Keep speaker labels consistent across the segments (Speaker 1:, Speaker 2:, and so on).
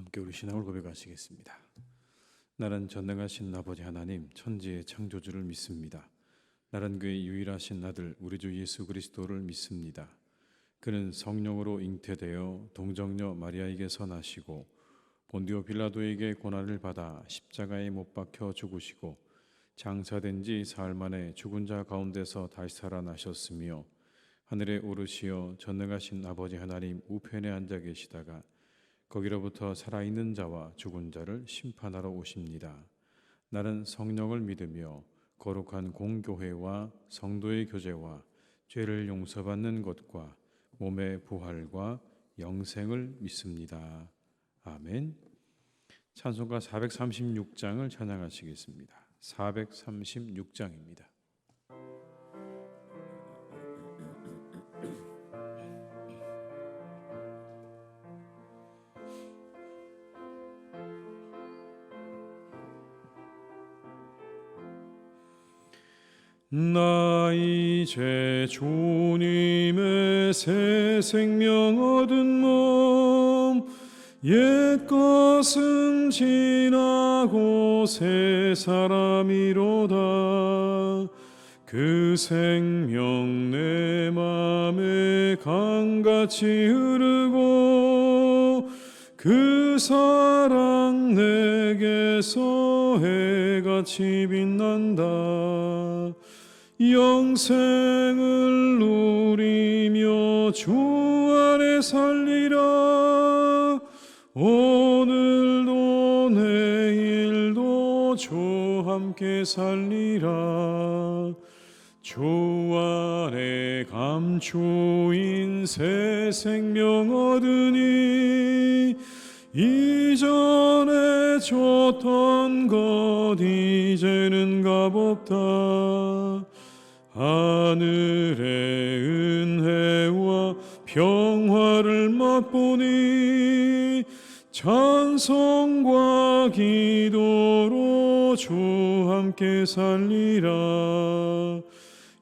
Speaker 1: 함께 우리 신앙을 고백하시겠습니다. 나는 전능하신 아버지 하나님 천지의 창조주를 믿습니다. 나는 그의 유일하신 아들 우리 주 예수 그리스도를 믿습니다. 그는 성령으로 잉태되어 동정녀 마리아에게서 나시고 본디오 빌라도에게 고난을 받아 십자가에 못 박혀 죽으시고 장사된 지 사흘 만에 죽은 자 가운데서 다시 살아나셨으며 하늘에 오르시어 전능하신 아버지 하나님 우편에 앉아 계시다가 거기로부터 살아있는 자와 죽은 자를 심판하러 오십니다. 나는 성령을 믿으며 거룩한 공교회와 성도의 교제와 죄를 용서받는 것과 몸의 부활과 영생을 믿습니다. 아멘. 찬송가 436장을 찬양하시겠습니다. 436장입니다. 나 이제 주님의 새 생명 얻은 몸 옛 것은 지나고 새 사람이로다. 그 생명 내 맘에 강같이 흐르고 그 사랑 내게서 해같이 빛난다. 영생을 누리며 주 안에 살리라. 오늘도 내일도 주 함께 살리라. 주 안에 감추인 새 생명 얻으니 이전에 줬던 것 이제는 값없다. 하늘의 은혜와 평화를 맛보니 찬송과 기도로 주 함께 살리라.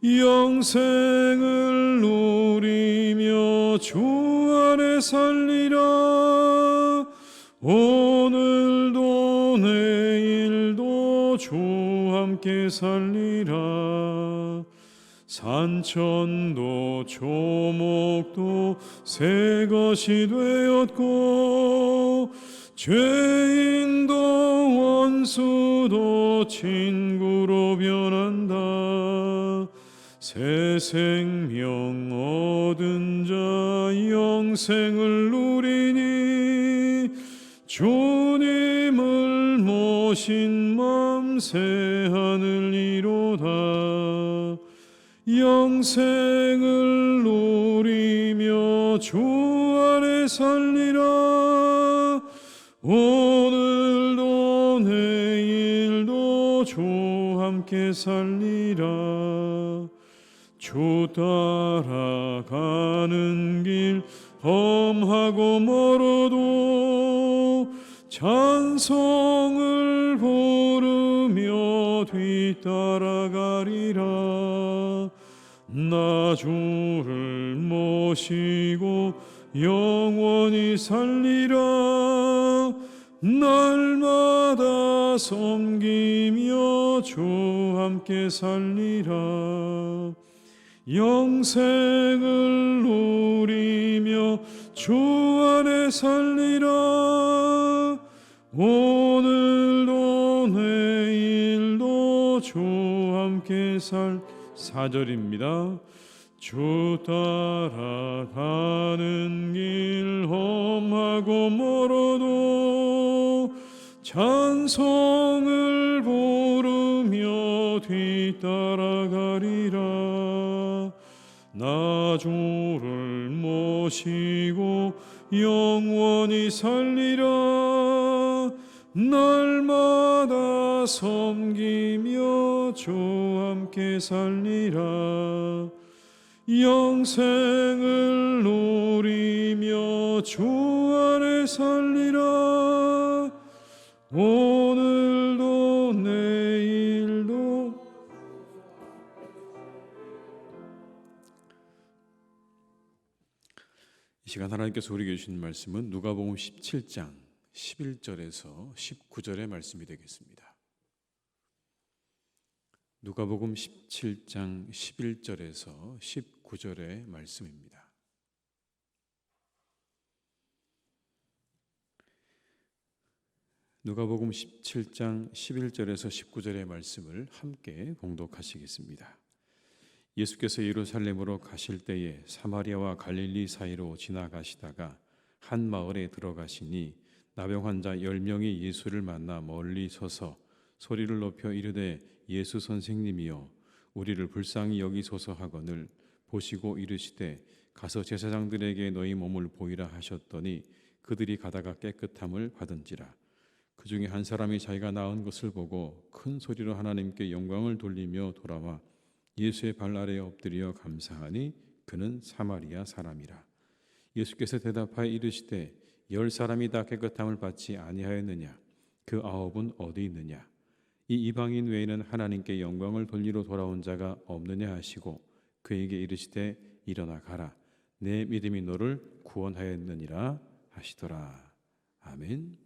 Speaker 1: 영생을 누리며 주 안에 살리라. 오늘도 내일도 주 함께 살리라. 산천도 초목도 새 것이 되었고 죄인도 원수도 친구로 변한다. 새 생명 얻은 자 영생을 누리니 주님을 모신 맘 새 하늘이로다. 영생을 누리며 주 안에 살리라. 오늘도 내일도 주 함께 살리라. 주 따라가는 길 험하고 멀어도 찬송을 부르며 뒤따라가리라. 나 주를 모시고 영원히 살리라. 날마다 섬기며 주 함께 살리라. 영생을 누리며 주 안에 살리라. 오늘도 내일도 주 함께 4절입니다. 주 따라가는 길 험하고 멀어도 찬송을 부르며 뒤따라가리라. 나 주를 모시고 영원히 살리라. 날마다 섬기며 주 함께 살리라. 영생을 누리며 주 안에 살리라. 오늘도 내일도 이 시간 하나님께서 우리에게 주신 말씀은 누가복음 17장 11절에서 19절의 말씀이 되겠습니다. 누가복음 17장 11절에서 19절의 말씀입니다. 누가복음 17장 11절에서 19절의 말씀을 함께 봉독하시겠습니다. 예수께서 예루살렘으로 가실 때에 사마리아와 갈릴리 사이로 지나가시다가 한 마을에 들어가시니 나병 환자 10명이 예수를 만나 멀리 서서 소리를 높여 이르되 예수 선생님이여 우리를 불쌍히 여기소서 하거늘 보시고 이르시되 가서 제사장들에게 너희 몸을 보이라 하셨더니 그들이 가다가 깨끗함을 받은지라. 그 중에 한 사람이 자기가 나은 것을 보고 큰 소리로 하나님께 영광을 돌리며 돌아와 예수의 발 아래에 엎드려 감사하니 그는 사마리아 사람이라. 예수께서 대답하여 이르시되 10사람이 다 깨끗함을 받지 아니하였느냐? 그 9은 어디 있느냐? 이 이방인 외에는 하나님께 영광을 돌리러 돌아온 자가 없느냐 하시고 그에게 이르시되 일어나 가라. 내 믿음이 너를 구원하였느니라 하시더라. 아멘.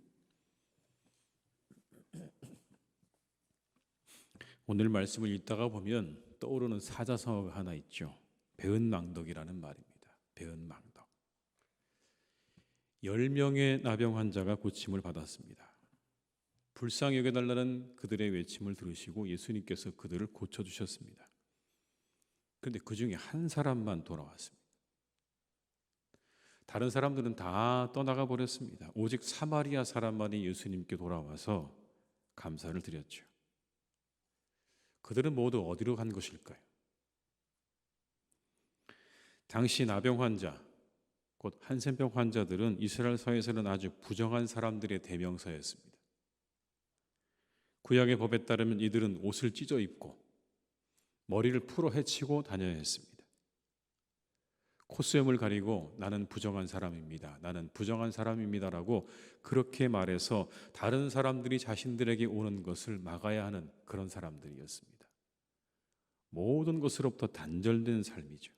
Speaker 1: 오늘 말씀을 읽다가 보면 떠오르는 사자성어가 하나 있죠. 배은망덕이라는 말입니다. 배은망덕. 10명의 나병 환자가 고침을 받았습니다. 불쌍히 여겨달라는 그들의 외침을 들으시고 예수님께서 그들을 고쳐주셨습니다. 그런데 그 중에 한 사람만 돌아왔습니다. 다른 사람들은 다 떠나가 버렸습니다. 오직 사마리아 사람만이 예수님께 돌아와서 감사를 드렸죠. 그들은 모두 어디로 간 것일까요? 당시 나병 환자, 곧 한센병 환자들은 이스라엘 사회에서는 아주 부정한 사람들의 대명사였습니다. 구약의 법에 따르면 이들은 옷을 찢어 입고 머리를 풀어 헤치고 다녀야 했습니다. 콧수염을 가리고 나는 부정한 사람입니다. 나는 부정한 사람입니다라고 그렇게 말해서 다른 사람들이 자신들에게 오는 것을 막아야 하는 그런 사람들이었습니다. 모든 것으로부터 단절된 삶이죠.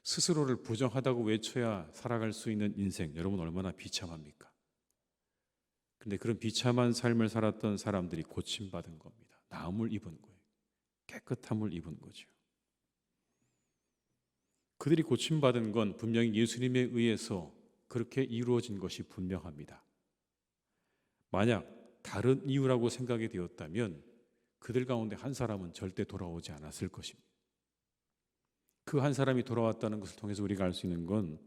Speaker 1: 스스로를 부정하다고 외쳐야 살아갈 수 있는 인생, 여러분 얼마나 비참합니까? 그런데 그런 비참한 삶을 살았던 사람들이 고침받은 겁니다. 나음을 입은 거예요. 깨끗함을 입은 거죠. 그들이 고침받은 건 분명히 예수님에 의해서 그렇게 이루어진 것이 분명합니다. 만약 다른 이유라고 생각이 되었다면 그들 가운데 한 사람은 절대 돌아오지 않았을 것입니다. 그 한 사람이 돌아왔다는 것을 통해서 우리가 알 수 있는 건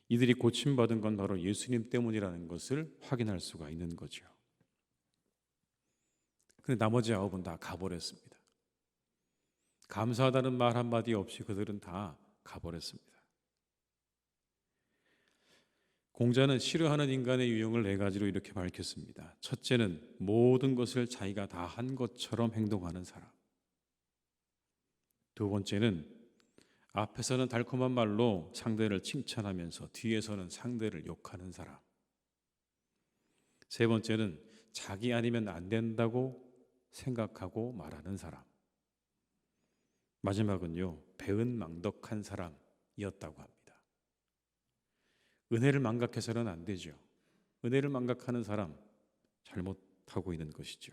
Speaker 1: 이들이 고침받은 건 바로 예수님 때문이라는 것을 확인할 수가 있는 거죠. 그런데 나머지 9은 다 가버렸습니다. 감사하다는 말 한마디 없이 그들은 다 가버렸습니다. 공자는 싫어하는 인간의 유형을 4가지로 이렇게 밝혔습니다. 첫째는 모든 것을 자기가 다 한 것처럼 행동하는 사람. 두 번째는 앞에서는 달콤한 말로 상대를 칭찬하면서 뒤에서는 상대를 욕하는 사람. 세 번째는 자기 아니면 안 된다고 생각하고 말하는 사람. 마지막은요, 배은망덕한 사람이었다고 합니다. 은혜를 망각해서는 안 되죠. 은혜를 망각하는 사람, 잘못하고 있는 것이죠.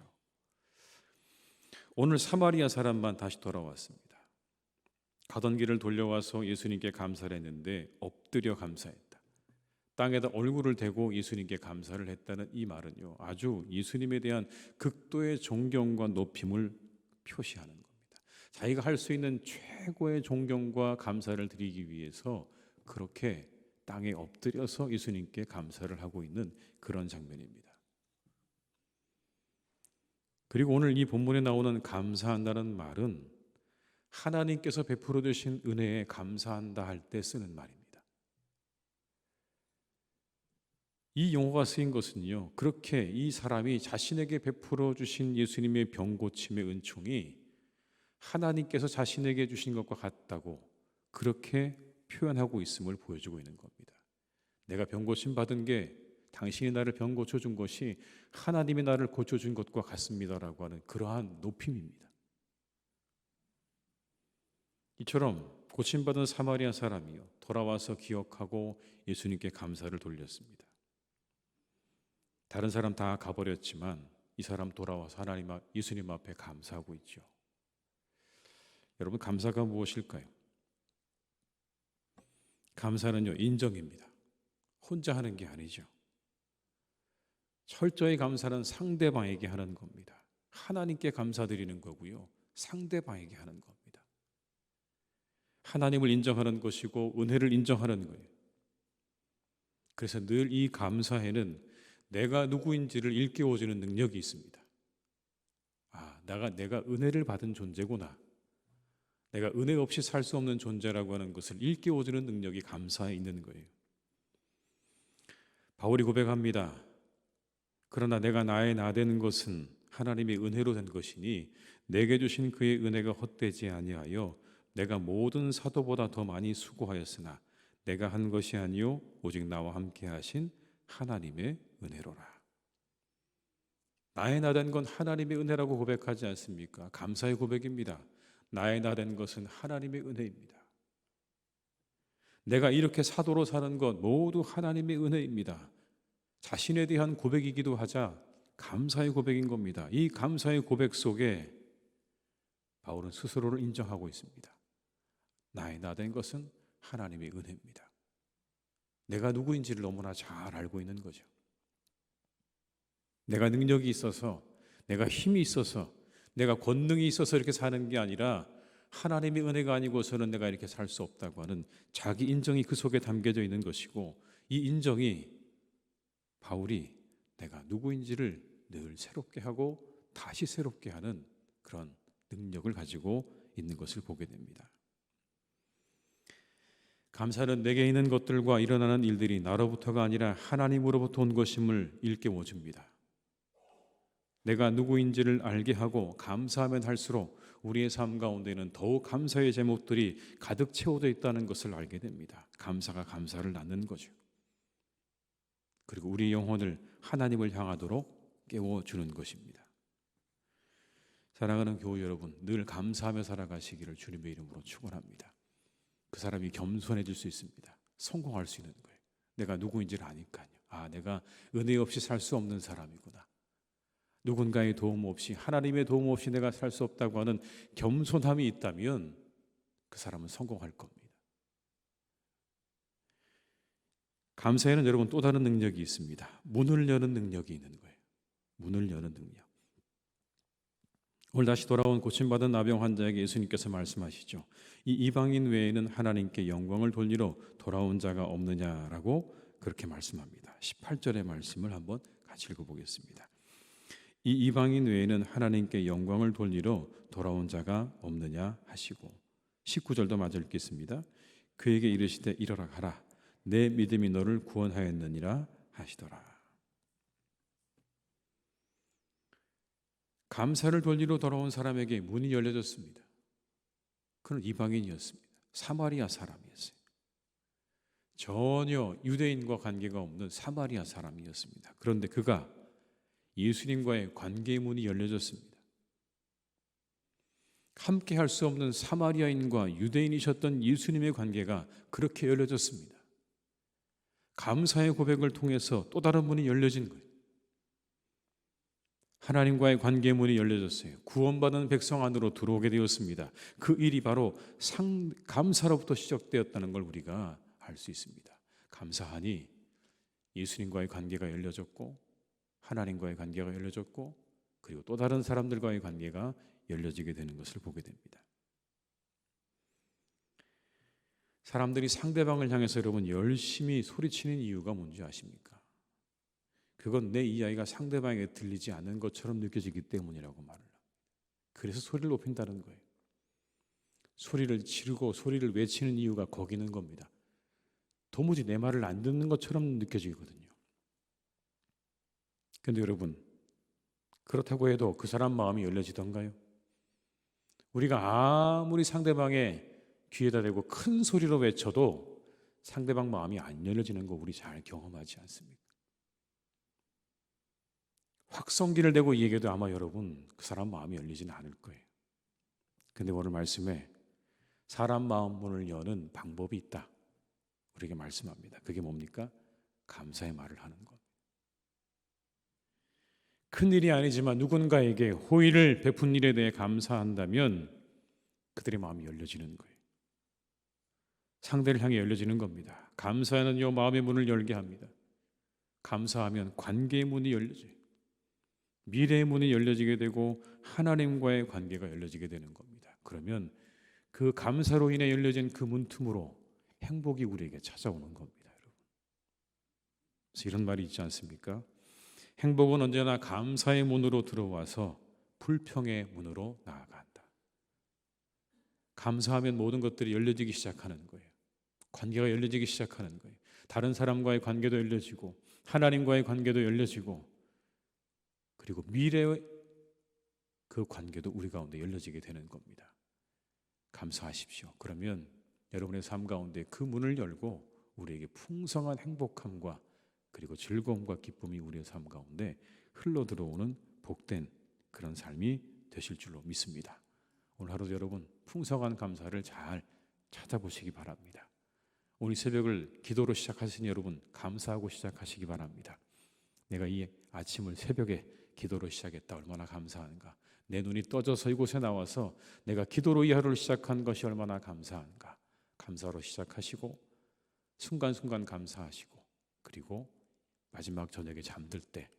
Speaker 1: 오늘 사마리아 사람만 다시 돌아왔습니다. 가던 길을 돌려와서 예수님께 감사를 했는데 엎드려 감사했다. 땅에다 얼굴을 대고 예수님께 감사를 했다는 이 말은요, 아주 예수님에 대한 극도의 존경과 높임을 표시하는 겁니다. 자기가 할 수 있는 최고의 존경과 감사를 드리기 위해서 그렇게 땅에 엎드려서 예수님께 감사를 하고 있는 그런 장면입니다. 그리고 오늘 이 본문에 나오는 감사한다는 말은 하나님께서 베풀어 주신 은혜에 감사한다 할 때 쓰는 말입니다. 이 용어가 쓰인 것은요, 그렇게 이 사람이 자신에게 베풀어 주신 예수님의 병고침의 은총이 하나님께서 자신에게 주신 것과 같다고 그렇게 표현하고 있음을 보여주고 있는 겁니다. 내가 병고침 받은 게 당신이 나를 병 고쳐준 것이 하나님이 나를 고쳐준 것과 같습니다라고 하는 그러한 높임입니다. 이처럼 고침받은 사마리아 사람이요 돌아와서 기억하고 예수님께 감사를 돌렸습니다. 다른 사람 다 가버렸지만 이 사람 돌아와서 예수님 앞에 감사하고 있죠. 여러분, 감사가 무엇일까요? 감사는요, 인정입니다. 혼자 하는 게 아니죠. 철저히 감사는 상대방에게 하는 겁니다. 하나님께 감사드리는 거고요, 상대방에게 하는 겁니다. 하나님을 인정하는 것이고 은혜를 인정하는 거예요. 그래서 늘 이 감사에는 내가 누구인지를 일깨워주는 능력이 있습니다. 내가 은혜를 받은 존재구나. 내가 은혜 없이 살 수 없는 존재라고 하는 것을 일깨워주는 능력이 감사에 있는 거예요. 바울이 고백합니다. 그러나 내가 나의 나되는 것은 하나님의 은혜로 된 것이니 내게 주신 그의 은혜가 헛되지 아니하여 내가 모든 사도보다 더 많이 수고하였으나 내가 한 것이 아니요 오직 나와 함께 하신 하나님의 은혜로라. 나의 나된 건 하나님의 은혜라고 고백하지 않습니까? 감사의 고백입니다. 나의 나된 것은 하나님의 은혜입니다. 내가 이렇게 사도로 사는 것 모두 하나님의 은혜입니다. 자신에 대한 고백이기도 하자 감사의 고백인 겁니다. 이 감사의 고백 속에 바울은 스스로를 인정하고 있습니다. 나의 나된 것은 하나님의 은혜입니다. 내가 누구인지를 너무나 잘 알고 있는 거죠. 내가 능력이 있어서, 내가 힘이 있어서, 내가 권능이 있어서 이렇게 사는 게 아니라 하나님의 은혜가 아니고서는 내가 이렇게 살 수 없다고 하는 자기 인정이 그 속에 담겨져 있는 것이고, 이 인정이 바울이 내가 누구인지를 늘 새롭게 하고 다시 새롭게 하는 그런 능력을 가지고 있는 것을 보게 됩니다. 감사는 내게 있는 것들과 일어나는 일들이 나로부터가 아니라 하나님으로부터 온 것임을 일깨워줍니다. 내가 누구인지를 알게 하고 감사하면 할수록 우리의 삶 가운데는 더욱 감사의 제목들이 가득 채워져 있다는 것을 알게 됩니다. 감사가 감사를 낳는 거죠. 그리고 우리 영혼을 하나님을 향하도록 깨워주는 것입니다. 사랑하는 교우 여러분, 늘 감사하며 살아가시기를 주님의 이름으로 축원합니다. 그 사람이 겸손해질 수 있습니다. 성공할 수 있는 거예요. 내가 누구인지를 아니까요. 내가 은혜 없이 살 수 없는 사람이구나. 누군가의 도움 없이, 하나님의 도움 없이 내가 살 수 없다고 하는 겸손함이 있다면 그 사람은 성공할 겁니다. 감사에는 여러분 또 다른 능력이 있습니다. 문을 여는 능력이 있는 거예요. 문을 여는 능력. 오늘 다시 돌아온 고침받은 나병 환자에게 예수님께서 말씀하시죠. 이 이방인 외에는 하나님께 영광을 돌리러 돌아온 자가 없느냐라고 그렇게 말씀합니다. 18절의 말씀을 한번 같이 읽어보겠습니다. 이 이방인 외에는 하나님께 영광을 돌리러 돌아온 자가 없느냐 하시고, 19절도 마저 읽겠습니다. 그에게 이르시되 일어나 가라, 내 믿음이 너를 구원하였느니라 하시더라. 감사를 돌리러 돌아온 사람에게 문이 열려졌습니다. 그는 이방인이었습니다. 사마리아 사람이었어요. 전혀 유대인과 관계가 없는 사마리아 사람이었습니다. 그런데 그가 예수님과의 관계의 문이 열려졌습니다. 함께 할 수 없는 사마리아인과 유대인이셨던 예수님의 관계가 그렇게 열려졌습니다. 감사의 고백을 통해서 또 다른 문이 열려진 거예요. 하나님과의 관계의 문이 열려졌어요. 구원받은 백성 안으로 들어오게 되었습니다. 그 일이 바로 감사로부터 시작되었다는 걸 우리가 알 수 있습니다. 감사하니 예수님과의 관계가 열려졌고, 하나님과의 관계가 열려졌고, 그리고 또 다른 사람들과의 관계가 열려지게 되는 것을 보게 됩니다. 사람들이 상대방을 향해서 여러분 열심히 소리치는 이유가 뭔지 아십니까? 그건 내 이야기가 상대방에게 들리지 않는 것처럼 느껴지기 때문이라고 말을 합니다. 그래서 소리를 높인다는 거예요. 소리를 지르고 소리를 외치는 이유가 거기 있는 겁니다. 도무지 내 말을 안 듣는 것처럼 느껴지거든요. 그런데 여러분, 그렇다고 해도 그 사람 마음이 열려지던가요? 우리가 아무리 상대방의 귀에다 대고 큰 소리로 외쳐도 상대방 마음이 안 열려지는 거 우리 잘 경험하지 않습니까? 확성기를 대고 얘기해도 아마 여러분 그 사람 마음이 열리지는 않을 거예요. 근데 오늘 말씀에 사람 마음 문을 여는 방법이 있다, 우리에게 말씀합니다. 그게 뭡니까? 감사의 말을 하는 것. 큰일이 아니지만 누군가에게 호의를 베푼 일에 대해 감사한다면 그들의 마음이 열려지는 거예요. 상대를 향해 열려지는 겁니다. 감사하는 요 마음의 문을 열게 합니다. 감사하면 관계의 문이 열려져요. 미래의 문이 열려지게 되고 하나님과의 관계가 열려지게 되는 겁니다. 그러면 그 감사로 인해 열려진 그 문틈으로 행복이 우리에게 찾아오는 겁니다, 여러분. 그래서 이런 말이 있지 않습니까? 행복은 언제나 감사의 문으로 들어와서 불평의 문으로 나아간다. 감사하면 모든 것들이 열려지기 시작하는 거예요. 관계가 열려지기 시작하는 거예요. 다른 사람과의 관계도 열려지고 하나님과의 관계도 열려지고 그리고 미래의 그 관계도 우리 가운데 열려지게 되는 겁니다. 감사하십시오. 그러면 여러분의 삶 가운데 그 문을 열고 우리에게 풍성한 행복함과 그리고 즐거움과 기쁨이 우리의 삶 가운데 흘러 들어오는 복된 그런 삶이 되실 줄로 믿습니다. 오늘 하루도 여러분 풍성한 감사를 잘 찾아보시기 바랍니다. 오늘 새벽을 기도로 시작하신 여러분 감사하고 시작하시기 바랍니다. 내가 이 아침을 새벽에 기도로 시작했다. 얼마나 감사한가. 내 눈이 떠져서 이곳에 나와서 내가 기도로 이 하루를 시작한 것이 얼마나 감사한가. 감사로 시작하시고 순간순간 감사하시고 그리고 마지막 저녁에 잠들 때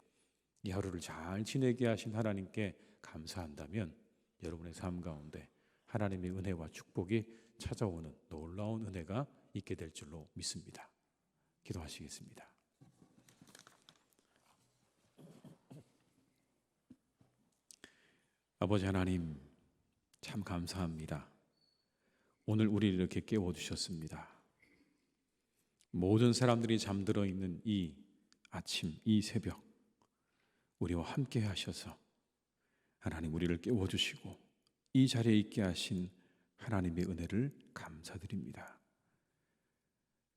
Speaker 1: 이 하루를 잘 지내게 하신 하나님께 감사한다면 여러분의 삶 가운데 하나님의 은혜와 축복이 찾아오는 놀라운 은혜가 있게 될 줄로 믿습니다. 기도하시겠습니다. 아버지 하나님 참 감사합니다. 오늘 우리를 이렇게 깨워주셨습니다. 모든 사람들이 잠들어 있는 이 아침, 이 새벽 우리와 함께 하셔서 하나님 우리를 깨워주시고 이 자리에 있게 하신 하나님의 은혜를 감사드립니다.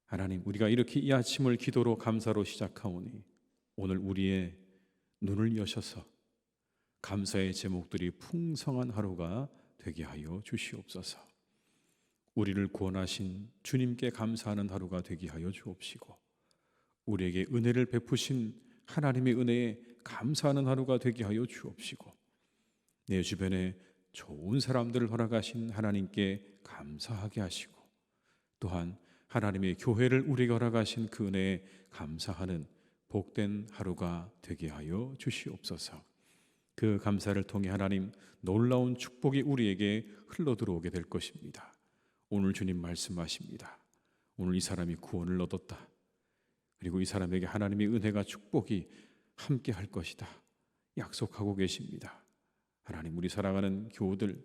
Speaker 1: 하나님 우리가 이렇게 이 아침을 기도로 감사로 시작하오니 오늘 우리의 눈을 여셔서 감사의 제목들이 풍성한 하루가 되게 하여 주시옵소서. 우리를 구원하신 주님께 감사하는 하루가 되게 하여 주옵시고 우리에게 은혜를 베푸신 하나님의 은혜에 감사하는 하루가 되게 하여 주옵시고 내 주변에 좋은 사람들을 허락하신 하나님께 감사하게 하시고 또한 하나님의 교회를 우리에게 허락하신 그 은혜에 감사하는 복된 하루가 되게 하여 주시옵소서. 그 감사를 통해 하나님 놀라운 축복이 우리에게 흘러 들어오게 될 것입니다. 오늘 주님 말씀하십니다. 오늘 이 사람이 구원을 얻었다. 그리고 이 사람에게 하나님의 은혜가 축복이 함께 할 것이다. 약속하고 계십니다. 하나님 우리 사랑하는 교우들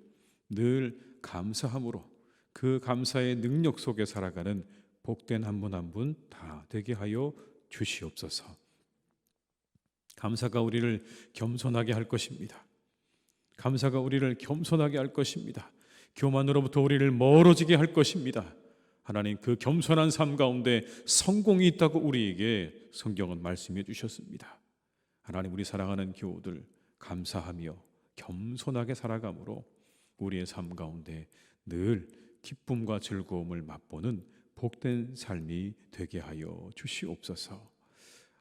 Speaker 1: 늘 감사함으로 그 감사의 능력 속에 살아가는 복된 한 분 한 분 다 되게 하여 주시옵소서. 감사가 우리를 겸손하게 할 것입니다. 감사가 우리를 겸손하게 할 것입니다. 교만으로부터 우리를 멀어지게 할 것입니다. 하나님 그 겸손한 삶 가운데 성공이 있다고 우리에게 성경은 말씀해 주셨습니다. 하나님 우리 사랑하는 교우들 감사하며 겸손하게 살아감으로 우리의 삶 가운데 늘 기쁨과 즐거움을 맛보는 복된 삶이 되게 하여 주시옵소서.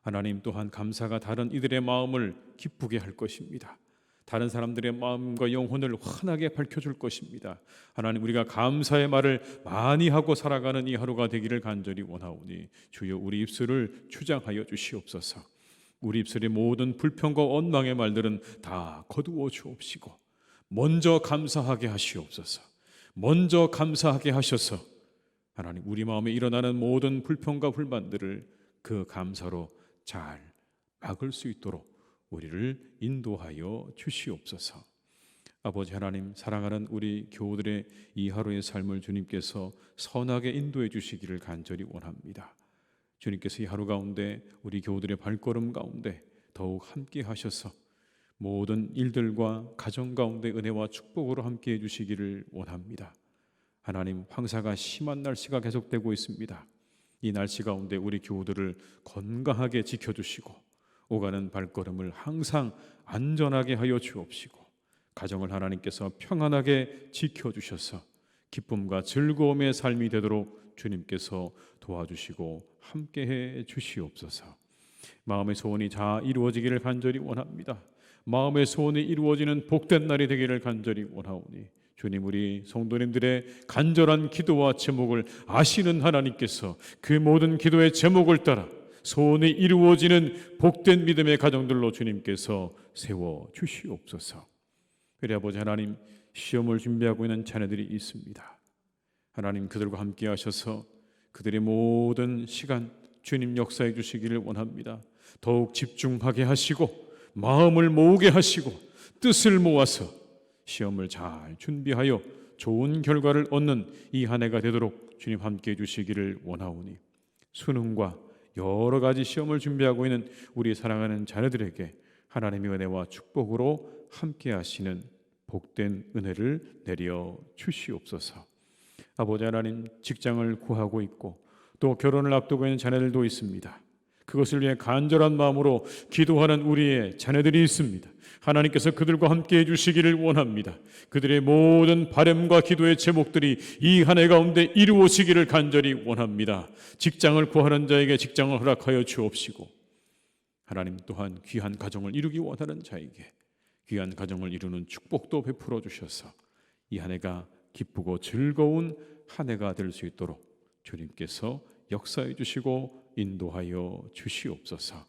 Speaker 1: 하나님 또한 감사가 다른 이들의 마음을 기쁘게 할 것입니다. 다른 사람들의 마음과 영혼을 환하게 밝혀줄 것입니다. 하나님 우리가 감사의 말을 많이 하고 살아가는 이 하루가 되기를 간절히 원하오니 주여 우리 입술을 주장하여 주시옵소서. 우리 입술의 모든 불평과 원망의 말들은 다 거두어 주옵시고 먼저 감사하게 하시옵소서. 먼저 감사하게 하셔서 하나님 우리 마음에 일어나는 모든 불평과 불만들을 그 감사로 잘 막을 수 있도록 우리를 인도하여 주시옵소서. 아버지 하나님 사랑하는 우리 교우들의 이 하루의 삶을 주님께서 선하게 인도해 주시기를 간절히 원합니다. 주님께서 이 하루 가운데 우리 교우들의 발걸음 가운데 더욱 함께 하셔서 모든 일들과 가정 가운데 은혜와 축복으로 함께 해 주시기를 원합니다. 하나님 황사가 심한 날씨가 계속되고 있습니다. 이 날씨 가운데 우리 교우들을 건강하게 지켜주시고 오가는 발걸음을 항상 안전하게 하여 주옵시고 가정을 하나님께서 평안하게 지켜주셔서 기쁨과 즐거움의 삶이 되도록 주님께서 도와주시고 함께해 주시옵소서. 마음의 소원이 다 이루어지기를 간절히 원합니다. 마음의 소원이 이루어지는 복된 날이 되기를 간절히 원하오니 주님, 우리 성도님들의 간절한 기도와 제목을 아시는 하나님께서 그 모든 기도의 제목을 따라 소원이 이루어지는 복된 믿음의 가정들로 주님께서 세워 주시옵소서. 그래 아버지 하나님, 시험을 준비하고 있는 자녀들이 있습니다. 하나님, 그들과 함께 하셔서 그들의 모든 시간 주님 역사해 주시기를 원합니다. 더욱 집중하게 하시고 마음을 모으게 하시고 뜻을 모아서 시험을 잘 준비하여 좋은 결과를 얻는 이 한 해가 되도록 주님 함께 해주시기를 원하오니 수능과 여러 가지 시험을 준비하고 있는 우리 사랑하는 자녀들에게 하나님의 은혜와 축복으로 함께 하시는 복된 은혜를 내려 주시옵소서. 아버지 하나님, 직장을 구하고 있고 또 결혼을 앞두고 있는 자녀들도 있습니다. 그것을 위해 간절한 마음으로 기도하는 우리의 자녀들이 있습니다. 하나님께서 그들과 함께 해주시기를 원합니다. 그들의 모든 바람과 기도의 제목들이 이 한 해 가운데 이루어지기를 간절히 원합니다. 직장을 구하는 자에게 직장을 허락하여 주옵시고 하나님 또한 귀한 가정을 이루기 원하는 자에게 귀한 가정을 이루는 축복도 베풀어 주셔서 이 한 해가 기쁘고 즐거운 한 해가 될 수 있도록 주님께서 역사해 주시고 인도하여 주시옵소서.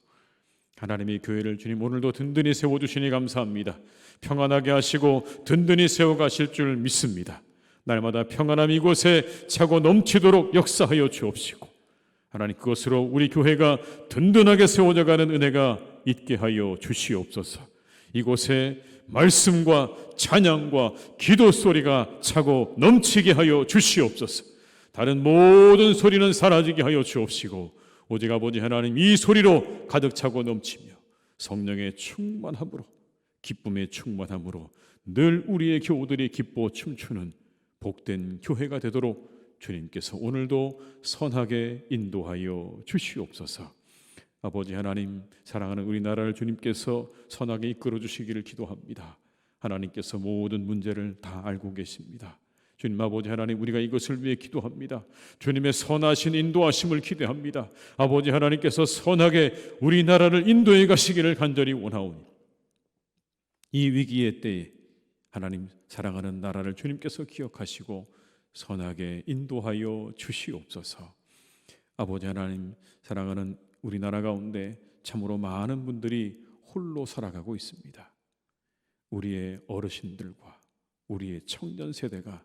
Speaker 1: 하나님의 교회를 주님 오늘도 든든히 세워주시니 감사합니다. 평안하게 하시고 든든히 세워가실 줄 믿습니다. 날마다 평안함 이곳에 차고 넘치도록 역사하여 주옵시고 하나님, 그것으로 우리 교회가 든든하게 세워져가는 은혜가 있게 하여 주시옵소서. 이곳에 말씀과 찬양과 기도 소리가 차고 넘치게 하여 주시옵소서. 다른 모든 소리는 사라지게 하여 주옵시고 오직 아버지 하나님, 이 소리로 가득 차고 넘치며 성령의 충만함으로 기쁨의 충만함으로 늘 우리의 교우들이 기뻐 춤추는 복된 교회가 되도록 주님께서 오늘도 선하게 인도하여 주시옵소서. 아버지 하나님, 사랑하는 우리나라를 주님께서 선하게 이끌어 주시기를 기도합니다. 하나님께서 모든 문제를 다 알고 계십니다. 주님 아버지 하나님, 우리가 이것을 위해 기도합니다. 주님의 선하신 인도하심을 기대합니다. 아버지 하나님께서 선하게 우리나라를 인도해 가시기를 간절히 원하오니 이 위기의 때에 하나님, 사랑하는 나라를 주님께서 기억하시고 선하게 인도하여 주시옵소서. 아버지 하나님, 사랑하는 우리나라 가운데 참으로 많은 분들이 홀로 살아가고 있습니다. 우리의 어르신들과 우리의 청년 세대가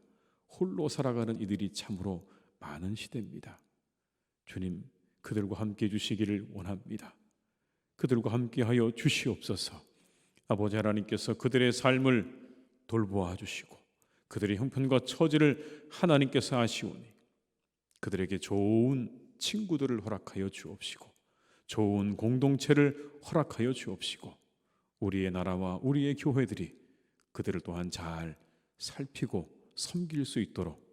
Speaker 1: 홀로 살아가는 이들이 참으로 많은 시대입니다. 주님, 그들과 함께 해주시기를 원합니다. 그들과 함께하여 주시옵소서. 아버지 하나님께서 그들의 삶을 돌보아 주시고 그들의 형편과 처지를 하나님께서 아시오니 그들에게 좋은 친구들을 허락하여 주옵시고 좋은 공동체를 허락하여 주옵시고 우리의 나라와 우리의 교회들이 그들을 또한 잘 살피고 섬길 수 있도록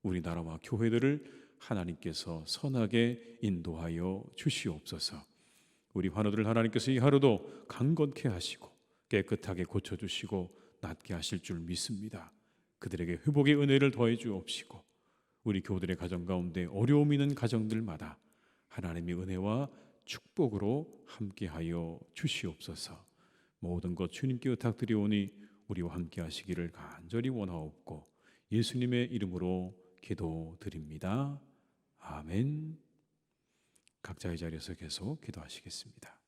Speaker 1: 우리나라와 교회들을 하나님께서 선하게 인도하여 주시옵소서. 우리 환우들을 하나님께서 이 하루도 강건케 하시고 깨끗하게 고쳐주시고 낫게 하실 줄 믿습니다. 그들에게 회복의 은혜를 더해 주옵시고 우리 교우들의 가정 가운데 어려움 있는 가정들마다 하나님의 은혜와 축복으로 함께하여 주시옵소서. 모든 것 주님께 부탁드리오니 우리와 함께 하시기를 간절히 원하옵고 예수님의 이름으로 기도드립니다. 아멘. 각자의 자리에서 계속 기도하시겠습니다.